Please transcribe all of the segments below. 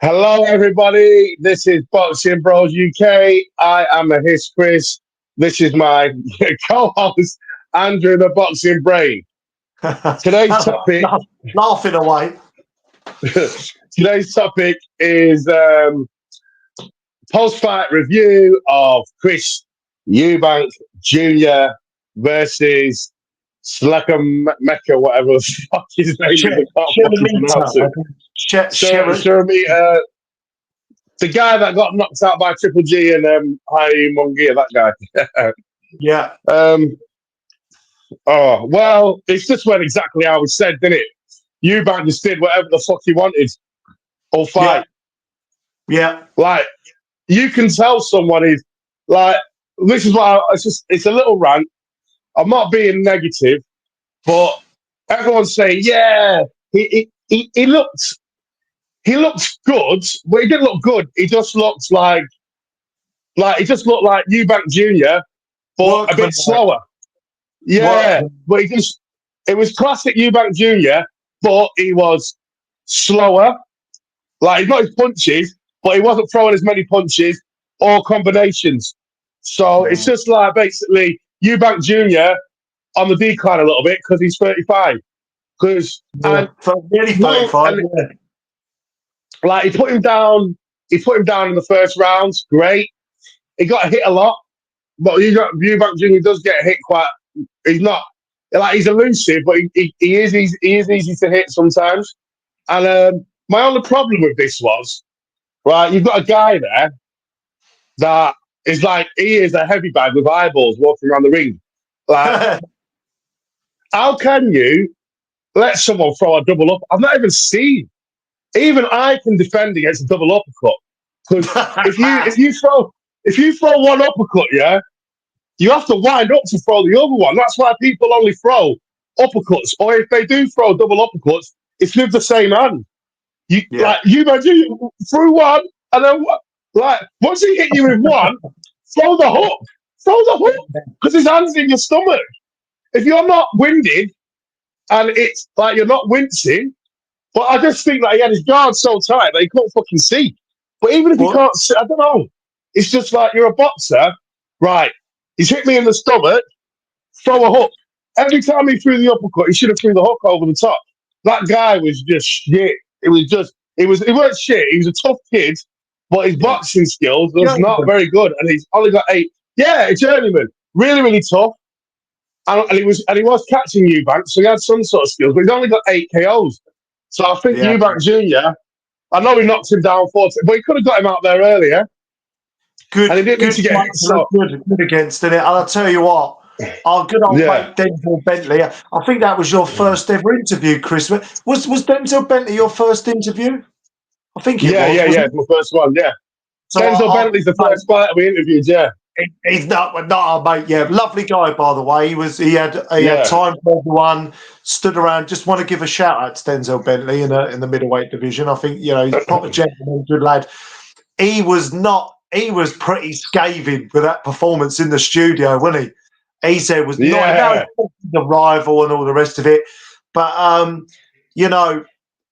Hello, everybody. This is Boxing Bros UK. I am the Hiss Chris. This is my co-host, Andrew the Boxing Brain. Today's topic. Laughing away. Today's topic is post-fight review of Chris Eubank Jr. versus Slackham Mecca, whatever the fuck his name is. I can't fucking pronounce it. Szeremeta, the guy that got knocked out by Triple G and High Mongia, that guy. Yeah. Oh, well, it's just went exactly how we said, didn't it? Eubank just did whatever the fuck he wanted all fight. Yeah. Like, you can tell someone is, like, this is what it's a little rant. I'm not being negative, but everyone's saying, yeah, he looked good, but he didn't look good. He just looked like Eubank Jr., but a bit slower. Yeah, but it was classic Eubank Jr., but he was slower. Like, he got his punches, but he wasn't throwing as many punches or combinations. So it's just like basically Eubank Jr. on the decline a little bit because he's 35. Really 35. Like, he put him down in the first rounds. Great. He got hit a lot, but Eubank Jr. does get hit quite. He's not like he's elusive, but he is easy to hit sometimes. And my only problem with this was, right, you've got a guy there that is like, he is a heavy bag with eyeballs walking around the ring. Like, how can you let someone throw a double up? I've not even seen. Even I can defend against a double uppercut. Because if you throw one uppercut, yeah, you have to wind up to throw the other one. That's why people only throw uppercuts, or if they do throw double uppercuts, it's with the same hand. Like, you imagine you threw one, and then like once he hit you with one, throw the hook, because his hand's in your stomach. If you're not winded, and it's like you're not wincing, but I just think that he had his guard so tight that he couldn't fucking see. But even if he can't see, I don't know. It's just like, you're a boxer, right? He's hit me in the stomach, throw a hook. Every time he threw the uppercut, he should have threw the hook over the top. That guy was just shit. He weren't shit. He was a tough kid, but his boxing skills was not very good. And he's only got 8. Yeah, a journeyman. Really, really tough. And he was catching Eubank, so he had some sort of skills, but he's only got 8 KOs. So I think Eubank Jr., I know he knocked him down 40, but he could have got him out there earlier. Good, and he didn't need to get hit. So good against it. And I'll tell you what, our good old mate Denzel Bentley. I think that was your first ever interview, Chris. Was Denzel Bentley your first interview? I think it was. Yeah, it's my first one. Yeah, so Denzel Bentley's the first fighter we interviewed. Yeah, he's not our mate. Yeah, lovely guy, by the way. He had time for everyone. Stood around. Just want to give a shout out to Denzel Bentley in the middleweight division. I think he's a proper gentleman, good lad. He was pretty scathing with that performance in the studio, wasn't he? He said was not the rival and all the rest of it, but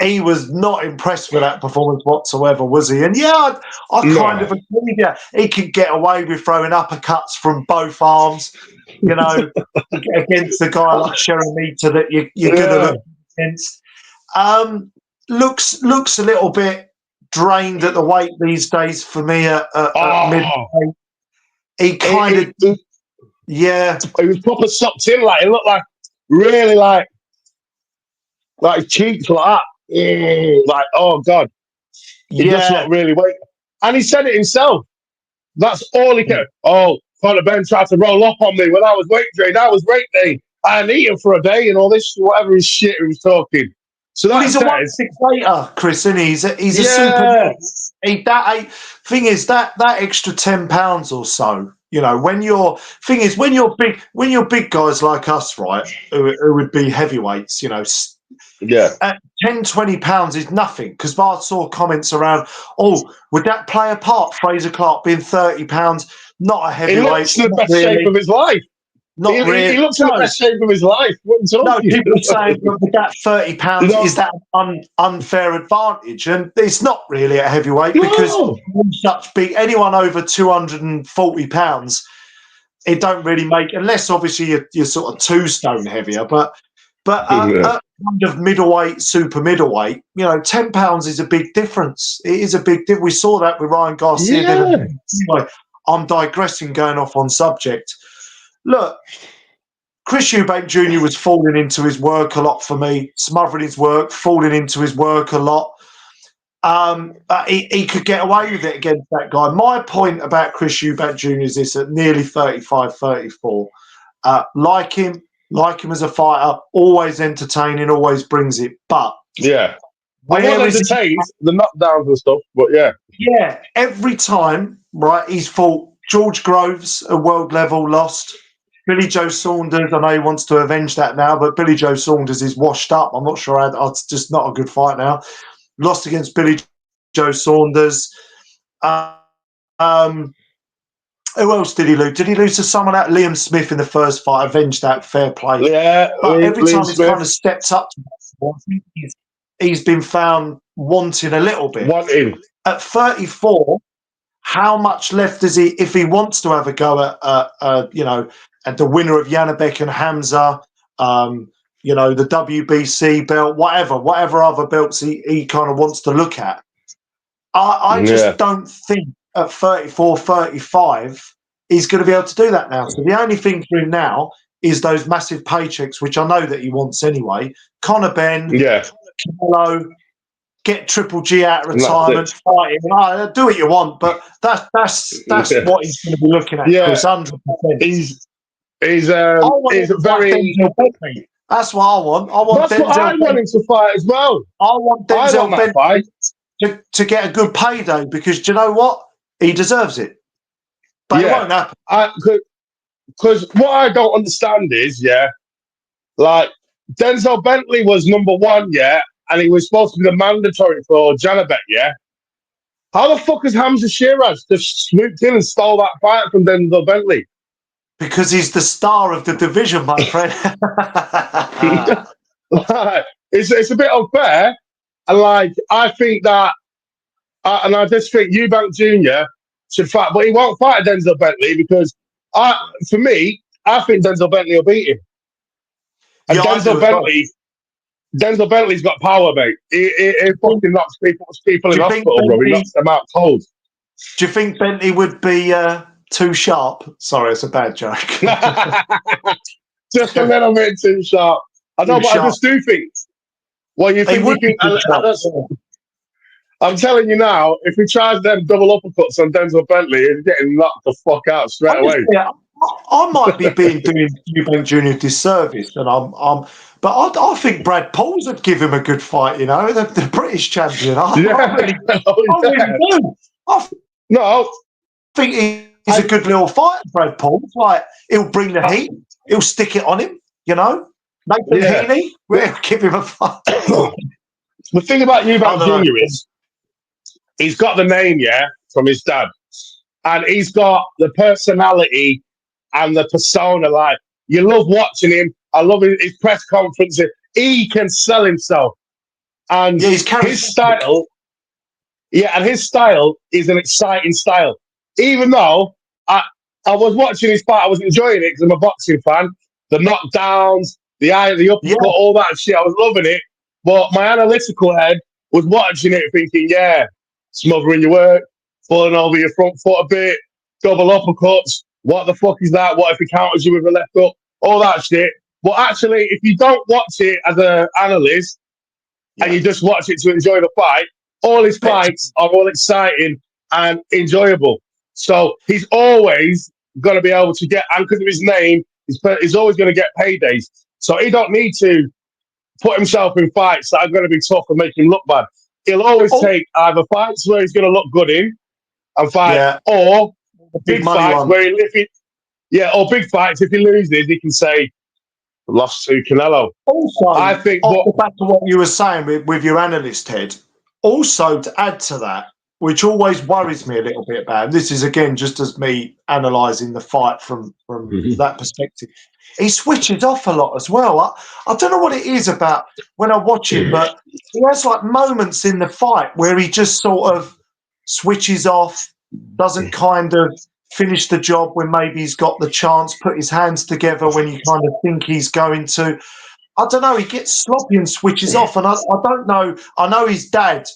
he was not impressed with that performance whatsoever, was he? And I kind of agree. Yeah, he could get away with throwing uppercuts from both arms, against a guy like Szeremeta that you're going to look against. Looks a little bit drained at the weight these days for me at midweight. He was proper sucked in. Like, it looked like really like his cheeks like that. Like, oh god, he just looked really weak. And he said it himself. That's all he kept. Oh, Conor Ben tried to roll up on me when I was weight trained. I was weight day. I hadn't eaten for a day and all this whatever his shit he was talking. So he's a 168er, Chris, and he's a super. Thing is that extra £10 or so, when you're big guys like us, right, who would be heavyweights, at £10-20 is nothing. Because I saw comments around, would that play a part? Fraser Clark being £30, not a heavyweight. He looks in the best shape of his life. Not really. He looks in the best shape of his life. What are you No, talking? people are saying that £30 No. is that unfair advantage, and it's not really at heavyweight because such big anyone over £240, it don't really make, unless obviously you're sort of 2 stone heavier, but at kind of middleweight, super middleweight, you know, £10 is a big difference. It is a big difference. We saw that with Ryan Garcia. Yeah. Anyway, I'm digressing, going off on subject. Look, Chris Eubank Jr. was falling into his work a lot for me, smothering his work, falling into his work a lot. He could get away with it against that guy. My point about Chris Eubank Jr. is this: at nearly 35, 34, like him as a fighter, always entertaining, always brings it. But I was entertained, the knockdowns and stuff, but yeah, every time, right, he's fought George Groves at world level, lost. Billy Joe Saunders, I know he wants to avenge that now, but Billy Joe Saunders is washed up. I'm not sure. It's just not a good fight now. Lost against Billy Joe Saunders. Who else did he lose? Did he lose to someone like Liam Smith in the first fight? Avenged that, fair play. Yeah, but every Liam time Smith. he's kind of stepped up to that, I think he's been found wanting a little bit. At 34, how much left does he, if he wants to have a go at, you know, at the winner of Janabek and Hamza, you know, the WBC belt, whatever other belts he kind of wants to look at. I just don't think at 34, 35, he's going to be able to do that now. So the only thing for him now is those massive paychecks, which I know that he wants anyway. Conor Benn, Canelo, get Triple G out of retirement, fight him. Do what you want, but that's what he's going to be looking at, Chris, 100%. He's very... That's what I want. I want That's what I want him to fight as well. I want Denzel Bentley to get a good payday because, do you know what? He deserves it. But it won't happen. Because what I don't understand is, like, Denzel Bentley was number 1, and he was supposed to be the mandatory for Janabek, How the fuck has Hamza Shiraz just swooped in and stole that fight from Denzel Bentley? Because he's the star of the division, my friend. It's a bit unfair, and like I think that, and I just think Eubank Jr. should fight, but he won't fight Denzel Bentley because, for me, I think Denzel Bentley will beat him. And Denzel Bentley's got power, mate. He fucking knocks people in hospital, bro. He knocks them out cold. Do you think Bentley would be too sharp? Sorry, it's a bad joke. Just a little bit too sharp. I know, but I just do think. Well, you think I'm telling you now, if he tries them double uppercuts on Denzel Bentley, he's getting knocked the fuck out straight away. I might be doing Eubank Jr. a disservice, and but I think Brad Pauls would give him a good fight. You know, the British champion. I really do. I think he's a good little fighter, Brad Pauls. Like he'll bring the heat, he'll stick it on him. You know, Nathan Heaney, we'll give him a fight. The thing about Eubank Jr. is he's got the name, from his dad, and he's got the personality and the persona. Like you love watching him. I love his press conferences. He can sell himself, and his style. And his style is an exciting style. Even though I was watching his fight, I was enjoying it because I'm a boxing fan. The knockdowns, the uppercut, all that shit. I was loving it. But my analytical head was watching it, thinking, smothering your work, falling over your front foot a bit, double uppercuts. What the fuck is that? What if he counters you with a left hook? All that shit. But actually, if you don't watch it as an analyst and you just watch it to enjoy the fight, all his fights are all exciting and enjoyable. So he's always going to be able to get, and because of his name, he's always going to get paydays. So he don't need to put himself in fights that are going to be tough and make him look bad. He'll always take either fights where he's going to look good in and fight, or big fights where or big fights. If he loses, he can say, "Lost to Canelo." Also, I think back to what you were saying with your analyst head. Also, to add to that, which always worries me a little bit about him. This is again just as me analysing the fight from that perspective. He switches off a lot as well. I don't know what it is about when I watch him, but he has like moments in the fight where he just sort of switches off, doesn't kind of finish the job when maybe he's got the chance, put his hands together when you kind of think he's going to. I don't know, he gets sloppy and switches off. And I don't know, I know his dad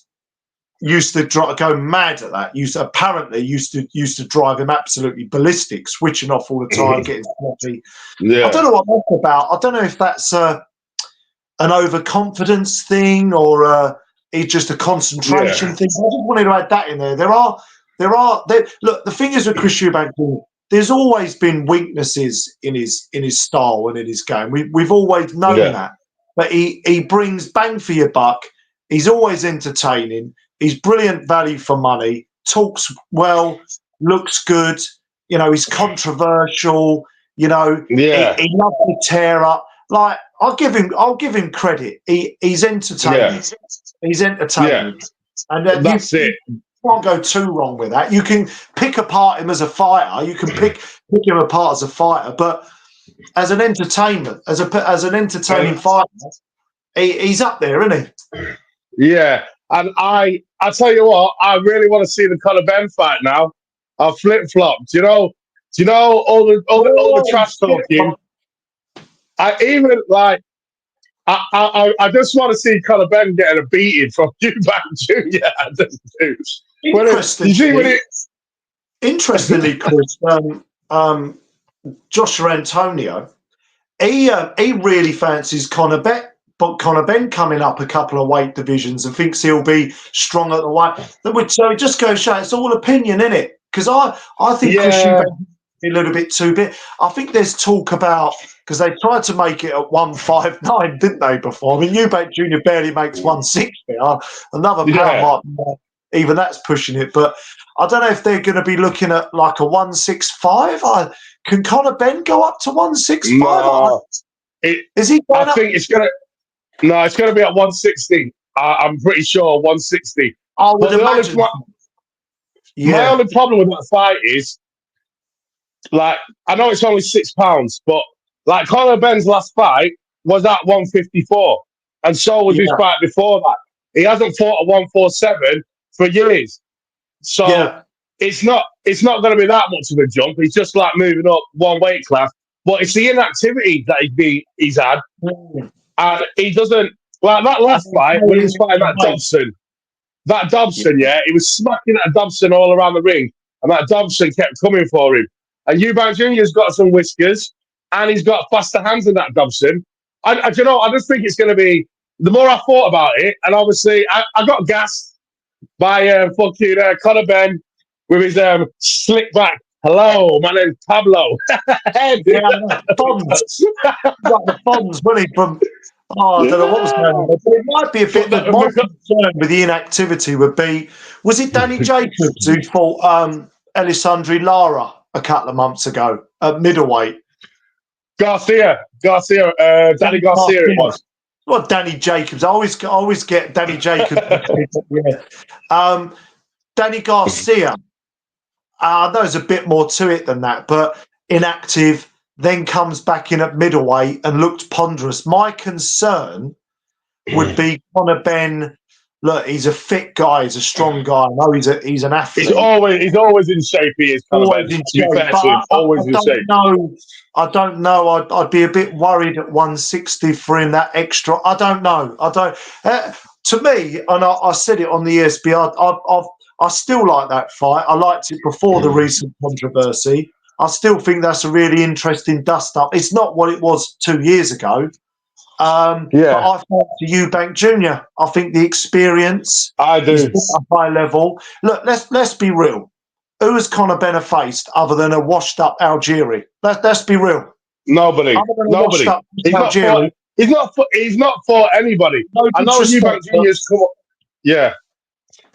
used to go mad at that. Used to drive him absolutely ballistic, switching off all the time, getting sloppy. Yeah. I don't know what that's about. I don't know if that's an overconfidence thing or it's just a concentration thing. I just wanted to add that in there. Look, the thing is with Chris Eubank, there's always been weaknesses in his style and in his game. We've always known that. But he brings bang for your buck. He's always entertaining. He's brilliant value for money, talks well, looks good. You know, he's controversial. You know, he loves to tear up. Like, I'll give him credit. He's entertaining. He's entertaining. And that's it. You can't go too wrong with that. You can pick apart him as a fighter. You can pick him apart as a fighter, but as an entertainment, as an entertaining fighter, he's up there, isn't he? Yeah. And I tell you what, I really want to see the Conor Benn fight now. I've flip-flopped. Do you know all the trash talking? I just want to see Conor Benn getting a beating from Eubank Jr. I just do. Interestingly, Chris, Joshua Antonio, he really fancies Conor Benn coming up a couple of weight divisions and thinks he'll be strong at the weight. So it just goes to show it's all opinion, isn't it? Because I think Chris Eubank is a little bit too big. I think there's talk about, because they tried to make it at 159, didn't they, before? I mean, Eubank Jr. barely makes 160. Another pound might, even that's pushing it. But I don't know if they're going to be looking at like a 165. Can Conor Benn go up to 165? No. Is he? I think it's going to. No, it's going to be at 160. I'm pretty sure 160. I would imagine. My only problem with that fight is, like, I know it's only £6, but like Conor Benn's last fight was at 154, and so was his fight before that. He hasn't fought at 147 for years, so it's not going to be that much of a jump. He's just like moving up one weight class, but it's the inactivity that he's had, and he doesn't like that last fight when he was fighting that Dobson. That Dobson, he was smacking at Dobson all around the ring, and that Dobson kept coming for him. And Eubank Jr.'s got some whiskers, and he's got faster hands than that Dobson. I just think it's going to be, the more I thought about it, and obviously I got gassed by fucking Conor Benn with his slick back. Hello, my name's Pablo. Fonz. Like the Fonz, wasn't he, from... I don't know what was going on. But it might be a bit... My concern with the inactivity would be, was it Danny Jacobs who fought Alessandro Lara a couple of months ago at middleweight? Danny Garcia it was. Well, Danny Jacobs. I always get Danny Jacobs. Danny Garcia. I know there's a bit more to it than that, but inactive, then comes back in at middleweight and looked ponderous. My concern would be Conor Benn. Look, he's a fit guy. He's a strong guy. I know he's an athlete. He's always in shape. He is always in shape. I don't know. I'd be a bit worried at 160 for him. That extra. I don't know. To me, and I said it on the ESB. I still like that fight. I liked it before the recent controversy. I still think that's a really interesting dust-up. It's not what it was 2 years ago. But I fancy Eubank Jr. I think the experience is at a high level. Look, let's be real. Who has Conor Benn faced other than a washed-up Algeri? Let's be real. Nobody. He's not for anybody. No, I know Eubank Jr.'s come up. Yeah.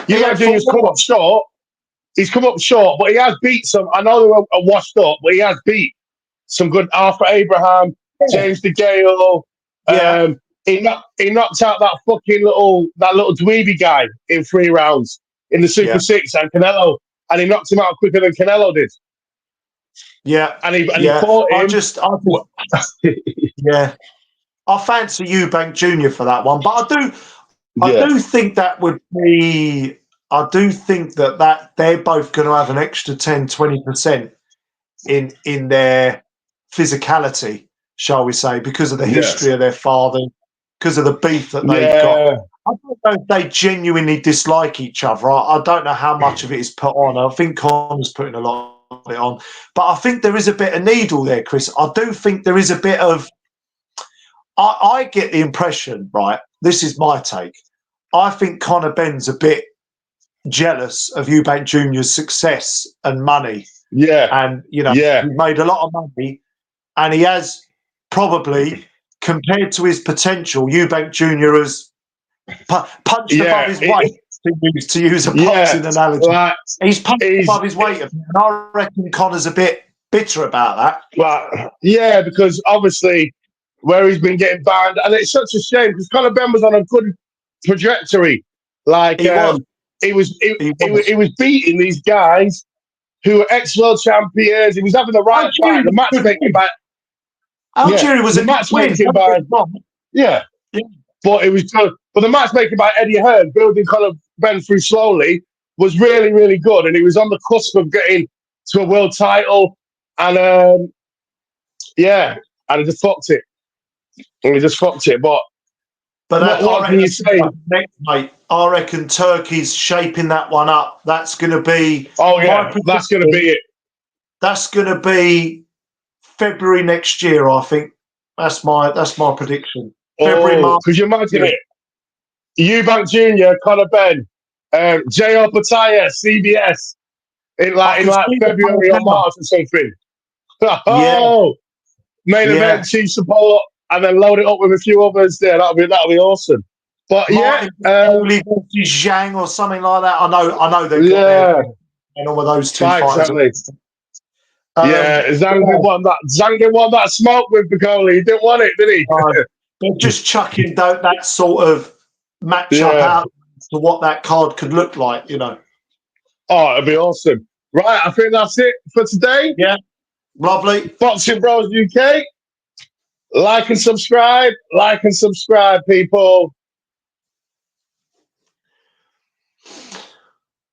Eubank Jr.'s come up short. He's come up short, but he has beat some. I know they were washed up, but he has beat some good Arthur Abraham, James DeGale. He knocked out that fucking little dweeby guy in 3 rounds. in the Super Six and Canelo, and he knocked him out quicker than Canelo did. Yeah, and he fought him. Yeah, I fancy Eubank Jr. for that one, but I do think that would be. I do think that they're both going to have an extra 10-20% in their physicality, shall we say, because of the history of their father, because of the beef that they've got. I don't know if they genuinely dislike each other. I don't know how much of it is put on. I think Connor's putting a lot of it on. But I think there is a bit of needle there, Chris. I do think there is a bit of... I get the impression, right, this is my take, I think Conor Benn's a bit jealous of Eubank Jr.'s success and money. And, you know, he's made a lot of money, and he has probably, compared to his potential, Eubank Jr. has punched above his weight, to use a boxing analogy. He's punched above his weight, and I reckon Conor's a bit bitter about that. Well, because obviously where he's been getting banned, and it's such a shame because Conor Benn was on a good trajectory. Like he was beating these guys who were ex-world champions. He was having the right fight. The matchmaking by Algeria was the matchmaking by but it was good. But the matchmaking by Eddie Hearn, building Conor Benn through slowly, was really, really good, and he was on the cusp of getting to a world title, and and he just fucked it. But what can you say? Next, mate, I reckon Turkey's shaping that one up. That's going to be... that's going to be it. That's going to be February next year, I think. That's my prediction. February, March. Could you imagine it? Eubank Jr., Conor Benn, J.O. Pataya, CBS, in February or March or something. Main event, chief support, and then load it up with a few others there. That'll be awesome. But Martin versus Zhang or something like that. I know they've got there and all of those two fighters. Zhang didn't want that smoke with Piccoli. He didn't want it, did he? They're just chucking that sort of matchup out to what that card could look like, you know. Oh, it'd be awesome. Right, I think that's it for today. Yeah, lovely. Boxing Bros UK. Like and subscribe, people.